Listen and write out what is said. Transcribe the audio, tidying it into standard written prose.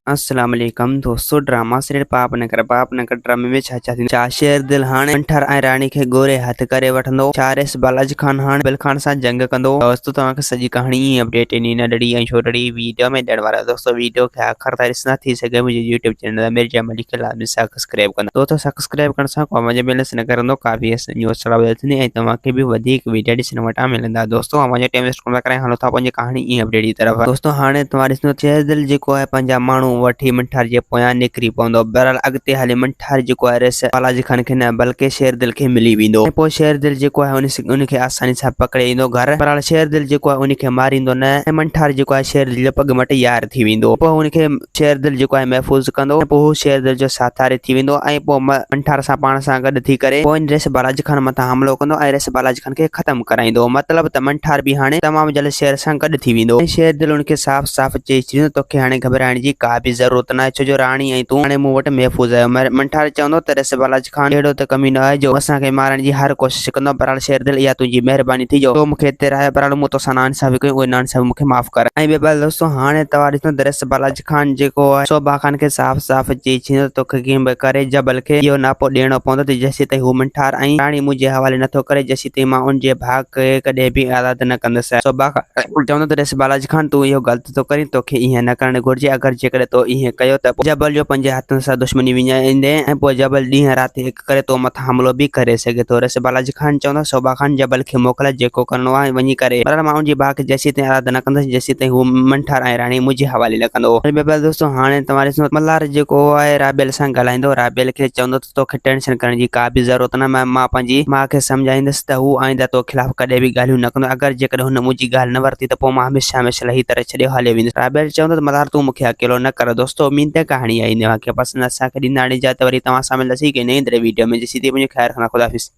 अस्सलाम वालेकुम दोस्तों। ड्रामा सीरियल पाप नगर ड्रामे में छा शेर दिल हाणे मंठर ऐं राणी खे गोरे हथ करे वठंदो। छारेस बालाजी खान हाणे बिल खान सां जंग कंदो। दोस्तों तव्हांखे सॼी कहाणी अपडेट इन नंढड़ी ऐं छोटड़ी वीडियो में ॾियण वारा दोस्तों। वीडियो खे आख़िर ताईं ॾिसंदा थी सघे मुंहिंजे यूट्यूब चैनल मिर्जा मलिक खे लाज़मी सब्सक्राइब कंदा। दोस्तों सब्सक्राइब करण सां को मुंहिंजे बैलेंस न करंदो काफ़ी न्यूज़ चढ़ावे थींदी ऐं तव्हांखे बि वधीक वीडियो ॾिसण वटां मिलंदा। दोस्तों मुंहिंजे टाइम वेस्ट न करे हलो था पंहिंजी कहाणी अपडेट जी तरफ़। दोस्तों हाणे तव्हां ॾिसंदो शेर दिल जेको आहे पंहिंजा माण्हू वठी मंठार जे पोयां निकिरी पवंदो। बहरहाल अॻिते हली मंठार जेको आहे रेस बालाजी खान खे न बल्कि शेर दिल खे मिली वेंदो। पोइ शेर दिल जेको आहे उनखे आसानी सां पकड़े ईंदो घर। बहरहाल शेर दिल जेको आहे उनखे मारींदो न ऐं मंठार जेको आहे शेर दिल जो पग मट यार थी वेंदो। पोइ उनखे शेर दिल जेको आहे महफ़ूज़ कंदो। पोइ हू शेर दिल जो साथारी थी वेंदो ऐं पोइ मंठार सां पाण सां गॾु थी करे पोइ रेस बालाजी खान मथां हमलो कंदो ऐं रेस बालाजी खान खे ख़त्म कराईंदो। मतिलबु त मंठार बि हाणे तमामु जल्द शेर सां गॾु थी वेंदो। शेर दिल उनखे साफ़ साफ़ चई छॾींदो तोखे हाणे घबराइण जी का बि ज़रूरत न आहे, छो जो राणी ऐं तूं हाणे मूं वटि महफ़ूज़ आहियो। मंठार चवंदो त रेस बालाजी खान अहिड़ो त कमी न आहे जो असांखे मारण जी हर कोशिश कंदो। बहरहाल शेर दिल इहा तुंहिंजी महिरबानी थी जो मूंखे हिते रहाए। बहरहाल मूं तोसां नाइंसाफ़ी कई, उहे नाइंसाफ़ी मूंखे माफ़ कर। ऐं ॿिए ॻाल्हि दोस्तों हाणे तव्हां ॾिसो त रेस बालाजी खान जेको आहे सोभा खान खे साफ़ साफ़ चई छॾींदो तोखे कीअं बि करे जबल खे इहो नापो ॾियणो पवंदो त जेसीं ताईं हू मंठार ऐं राणी मुंहिंजे हवाले नथो करे जेसीं ताईं मां उनजे भाउ खे कॾहिं बि आज़ादु न कंदुसि। सोभा चवंदो त रेस बालाजी खान तूं इहो ग़लति थो करीं, तोखे ईअं न करणु घुरिजे। अगरि जेकॾहिं तो ईअं कयो त जबल जो पंहिंजे हथनि सां दुश्मनी विञाईंदे ऐं पोइ जबल ॾींहं राति हिकु करे तो मथां हमलो बि करे सघे थो। रेस बालाजी खान चवंदो सोभा खान जबल खे मोकिल, जेको करिणो आहे वञी करे। पर मां उनजे भाउ खे जेसीं ताईं आज़ादु न कंदुसि जेसीं ताईं हू मंठार ऐं राणी मुंहिंजे हवाले न कंदो। दोस्तों हाणे तव्हां ॾिसो मल्हार जेको आहे राबेल सां ॻाल्हाईंदो। राबेल खे चवंदो त तोखे टेंशन करण जी का बि ज़रूरत न। मां पंहिंजी माउ खे सम्झाईंदुसि त हू आईंदा तो ख़िलाफ़ कॾहिं बि ॻाल्हियूं न कंदो। अगरि जेकॾहिं हुन मुंहिंजी ॻाल्हि न वरिती त पोइ मां हमेशह हमेशह ही तरह छॾे हले वेंदुसि। राबेल चवंदो त मल्हार तूं मूंखे अकेलो न कर। दोस्तों उम्मीद है कहाणी आई इन खे पसंदि असांखे ॾींदा। हाणे जा त वरी तव्हां सां मिलंदासीं कि नई वीडियो में। जेसीं ताईं मुंहिंजो ख़ैरु खणा। ख़ुदा हाफ़िज़।